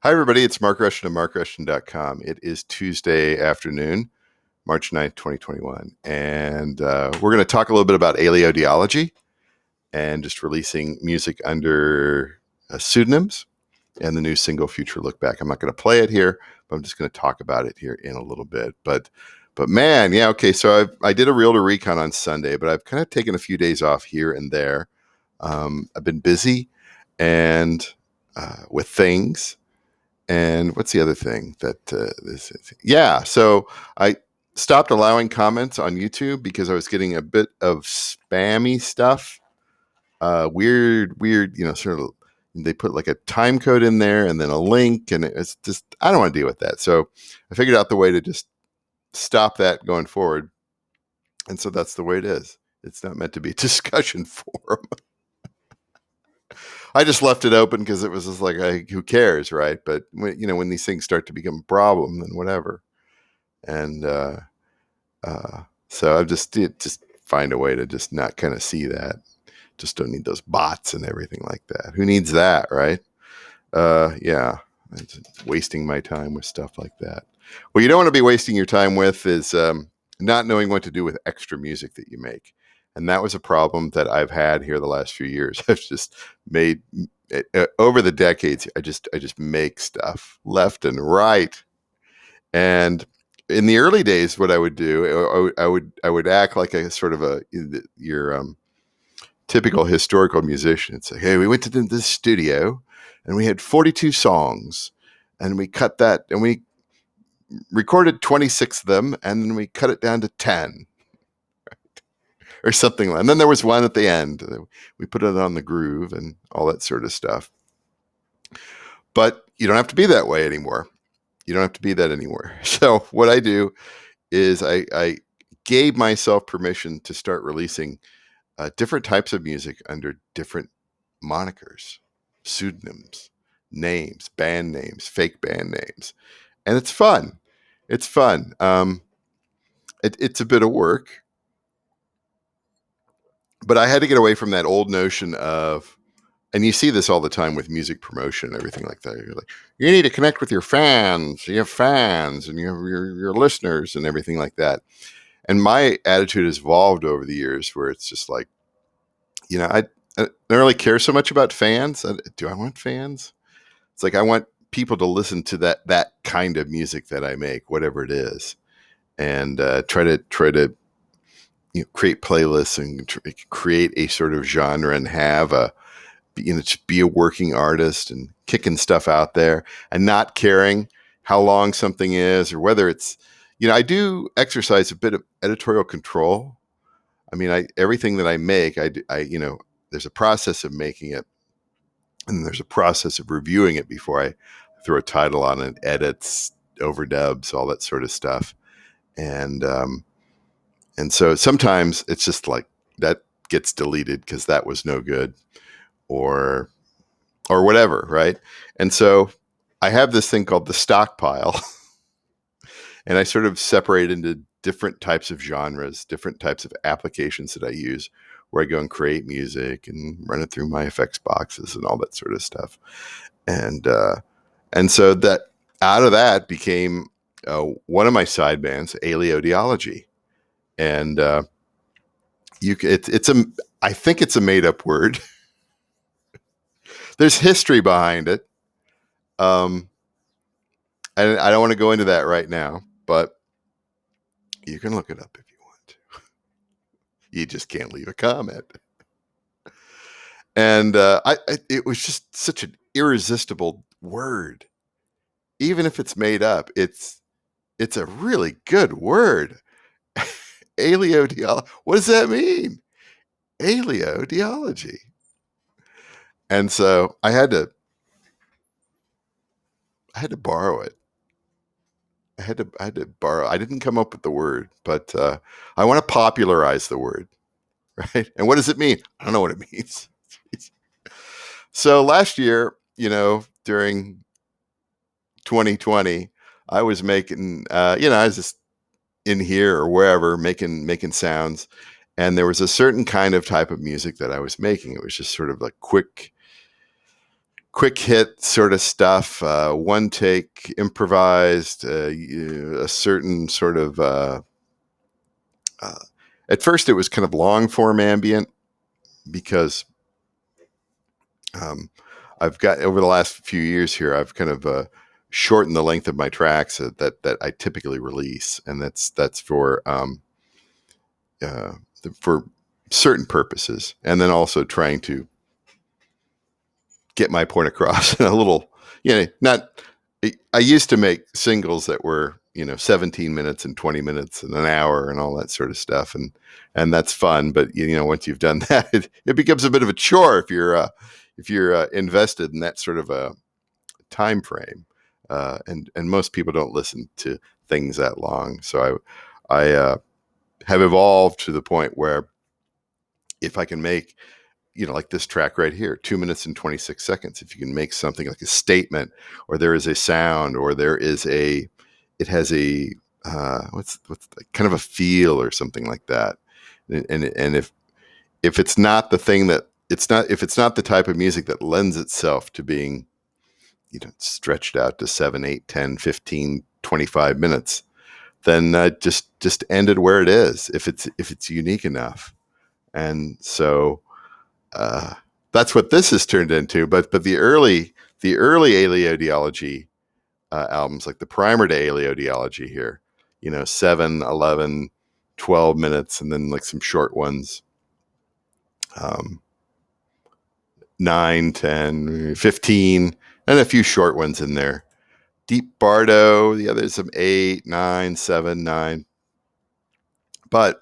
Hi, everybody. It's Mark Rushton of markrushton.com. It is Tuesday afternoon, March 9th, 2021. And we're going to talk a little bit about Aleodeology and just releasing music under pseudonyms and the new single Future Look Back. I'm not going to play it here, but I'm just going to talk about it here in a little bit. But man, yeah, okay. So I did a Realtor Recon on Sunday, but I've kind of taken a few days off here and there. I've been busy and with things. And what's the other thing that this is? Yeah, so I stopped allowing comments on YouTube because I was getting a bit of spammy stuff. Weird, sort of. They put like a time code in there and then a link, and it's just I don't want to deal with that. So I figured out the way to just stop that going forward, and so that's the way it is. It's not meant to be a discussion forum. I just left it open because it was just like, who cares, right? But when these things start to become a problem, then whatever. And so I've just find a way to just not kind of see that. Just don't need those bots and everything like that. Who needs that, right? Yeah, wasting my time with stuff like that. What you don't want to be wasting your time with is not knowing what to do with extra music that you make. And that was a problem that I've had here the last few years. I've just made over the decades. I just make stuff left and right. And in the early days, what I would do, I would act like a sort of your typical historical musician. It's like, hey, we went to this studio and we had 42 songs, and we cut that and we recorded 26 of them, and then we cut it down to 10. Or something. And then there was one at the end. We put it on the groove and all that sort of stuff. But you don't have to be that way anymore. You don't have to be that anymore. So what I do is I gave myself permission to start releasing different types of music under different monikers, pseudonyms, names, band names, fake band names. And it's fun. It's fun. It's a bit of work. But I had to get away from that old notion of, and you see this all the time with music promotion and everything like that. You're like, you need to connect with your fans. You have fans and you have your listeners and everything like that. And my attitude has evolved over the years where it's just like, I don't really care so much about fans. Do I want fans? It's like I want people to listen to that kind of music that I make, whatever it is, and try to create playlists and create a sort of genre and have just be a working artist and kicking stuff out there and not caring how long something is or whether it's, I do exercise a bit of editorial control. I mean, everything that I make, there's a process of making it, and there's a process of reviewing it before I throw a title on it, edits, overdubs, all that sort of stuff. And so sometimes it's just like that gets deleted because that was no good or whatever, right? And so I have this thing called the stockpile, and I sort of separate into different types of genres, different types of applications that I use, where I go and create music and run it through my effects boxes and all that sort of stuff. And so that out of that became one of my side bands, Aleodeology. And I think it's a made up word. There's history behind it. And I don't want to go into that right now, but you can look it up if you want to. You just can't leave a comment. And it was just such an irresistible word. Even if it's made up, it's a really good word. Aleodeology. What does that mean? Aleodeology. And so I had to borrow it. I had to borrow. I didn't come up with the word, but I want to popularize the word, right? And what does it mean? I don't know what it means. So last year, during 2020, I was making, I was just in here or wherever making sounds, and there was a certain kind of type of music that I was making. It was just sort of like quick, quick hit sort of stuff, one take, improvised, a certain sort of. At first, it was kind of long form ambient because I've got over the last few years here, I've kind of shortened the length of my tracks that I typically release, and that's for certain purposes, and then also trying to get my point across in a little, not. I used to make singles that were 17 minutes and 20 minutes and an hour and all that sort of stuff, and that's fun. But once you've done that, it becomes a bit of a chore if you're invested in that sort of a time frame. And most people don't listen to things that long. So I have evolved to the point where if I can make, like this track right here, 2 minutes and 26 seconds, if you can make something like a statement, or there is a sound, or it has a, what's kind of a feel or something like that. And if it's not the thing that if it's not the type of music that lends itself to being, stretched out to 7, 8, 10, 15, 25 minutes, then just end it where it is. If it's unique enough. And so, that's what this has turned into. But the early Aleodeology albums, like the primer to Aleodeology here, 7, 11, 12 minutes, and then like some short ones, 9, 10, 15, and a few short ones in there. Deep Bardo, the others some 8, 9, 7, 9. But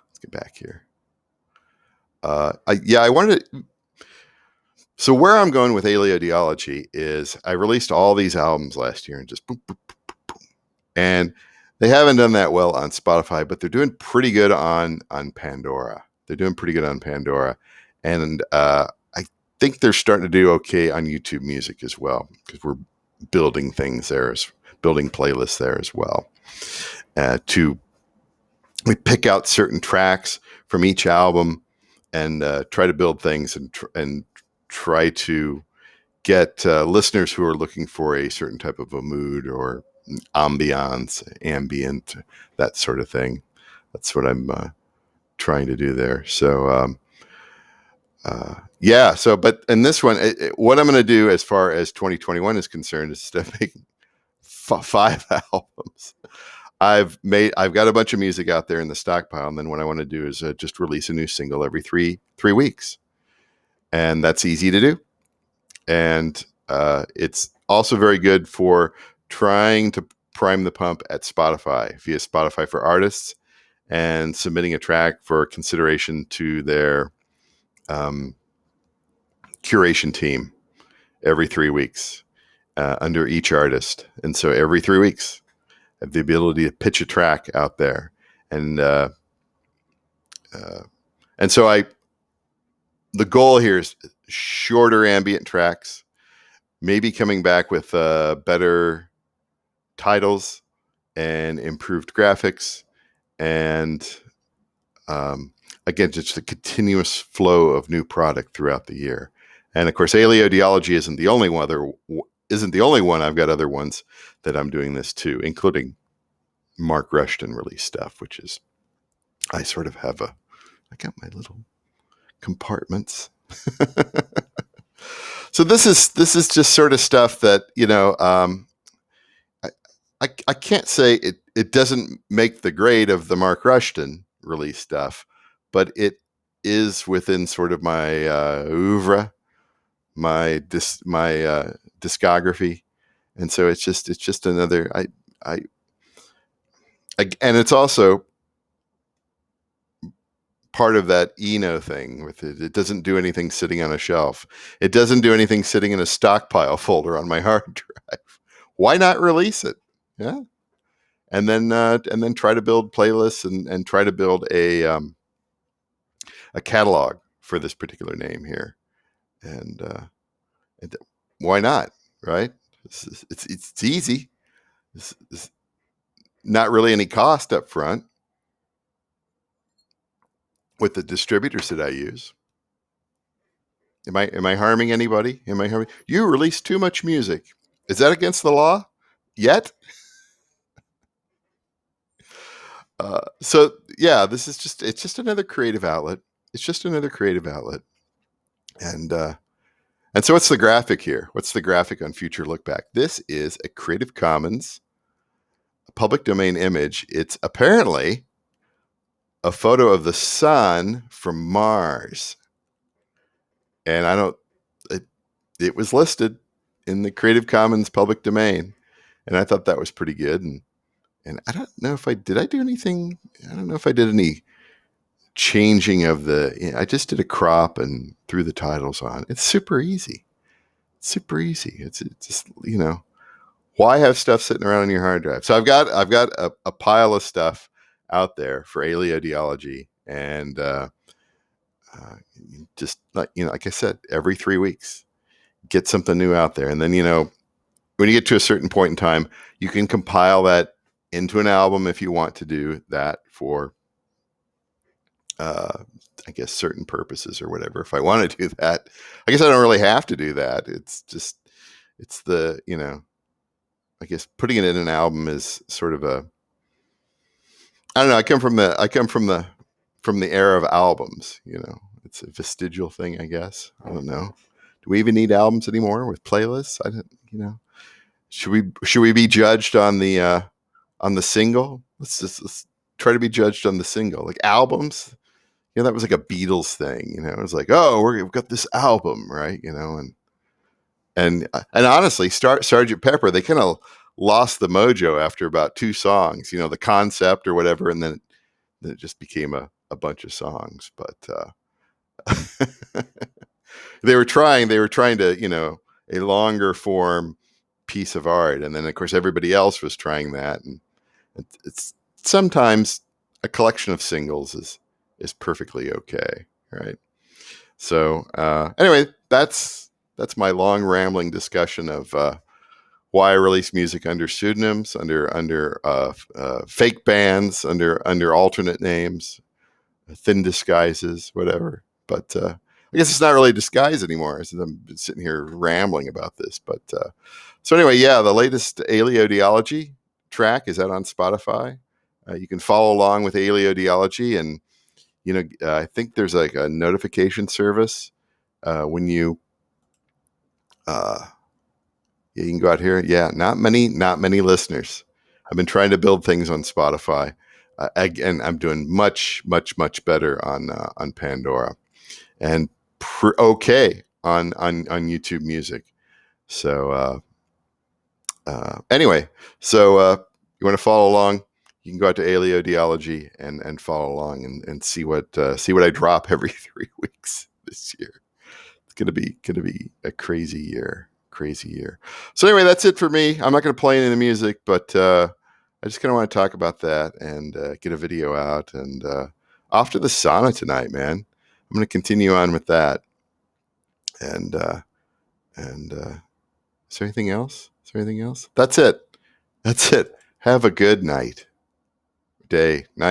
let's get back here. I wanted to. So where I'm going with Aleodeology is I released all these albums last year and just boom, boom, boom, boom, boom. And they haven't done that well on Spotify, but they're doing pretty good on Pandora. They're doing pretty good on Pandora. And I think they're starting to do okay on YouTube Music as well, because we're building things there, building playlists there as well. We pick out certain tracks from each album and try to build things and try to get listeners who are looking for a certain type of a mood or ambiance, ambient, that sort of thing. That's what I'm trying to do there. So, yeah. So, but in this one, what I'm going to do as far as 2021 is concerned is instead of making 5 albums, I've got a bunch of music out there in the stockpile, and then what I want to do is just release a new single every three weeks, and that's easy to do, and it's also very good for trying to prime the pump at Spotify via Spotify for Artists, and submitting a track for consideration to their curation team every 3 weeks under each artist, and so every 3 weeks. Have the ability to pitch a track out there, and so the goal here is shorter ambient tracks, maybe coming back with better titles and improved graphics, and again, just a continuous flow of new product throughout the year. And of course, Aleodeology isn't the only one. I've got other ones that I'm doing this too, including Mark Rushton release stuff, which is, I sort of have I got my little compartments. So this is just sort of stuff that, I can't say it doesn't make the grade of the Mark Rushton release stuff, but it is within sort of my oeuvre, my discography, and so it's just another and it's also part of that Eno thing with it. It doesn't do anything sitting on a shelf. It doesn't do anything sitting in a stockpile folder on my hard drive. Why not release it? Yeah, and then try to build playlists and try to build a catalog for this particular name here, and why not? Right? It's easy. It's not really any cost up front with the distributors that I use. Am I harming anybody? Am I harming? You release too much music. Is that against the law? Yet? So yeah, this is it's just another creative outlet. It's just another creative outlet. And so what's the graphic here? What's the graphic on Future Look Back? This is a Creative Commons public domain image. It's apparently a photo of the sun from Mars. And I don't it was listed in the Creative Commons public domain. And I thought that was pretty good. And I don't know if I do anything. I don't know if I did any changing of I just did a crop and threw the titles on. It's super easy. Super easy. It's just, why have stuff sitting around on your hard drive? So I've got a pile of stuff out there for Aleodeology, and just like I said, every 3 weeks, get something new out there, and then when you get to a certain point in time, you can compile that into an album if you want to do that for, I guess, certain purposes or whatever. If I want to do that, I guess I don't really have to do that. It's the, I guess putting it in an album is sort of I don't know. I come from the era of albums. It's a vestigial thing, I guess. I don't know. Do we even need albums anymore with playlists? I don't. Should we be judged on the single? Let's try to be judged on the single. Like albums, that was like a Beatles thing. It was like, oh, we've got this album, right? And honestly, Sergeant Pepper, they kind of lost the mojo after about 2 songs. The concept or whatever, and then it just became a bunch of songs. But they were trying to, a longer form piece of art, and then of course everybody else was trying that, and it's sometimes a collection of singles is perfectly okay, right? So anyway, that's my long rambling discussion of why I release music under pseudonyms, under fake bands, under alternate names, thin disguises, whatever. But I guess it's not really a disguise anymore, since I'm sitting here rambling about this. But so anyway, yeah, the latest Aleodeology track is out on Spotify. You can follow along with Aleodeology, and I think there's like a notification service when you. Yeah, you can go out here. Yeah, not many listeners. I've been trying to build things on Spotify. Again, I'm doing much better on Pandora, and okay on YouTube Music. So anyway, so you want to follow along? You can go out to Aleodeology and follow along and see what I drop every 3 weeks this year. It's gonna be a crazy year. So anyway, that's it for me. I'm not going to play any of the music, but I just kind of want to talk about that and get a video out. And off to the sauna tonight, man. I'm going to continue on with that. And is there anything else? That's it. Have a good night, day, night.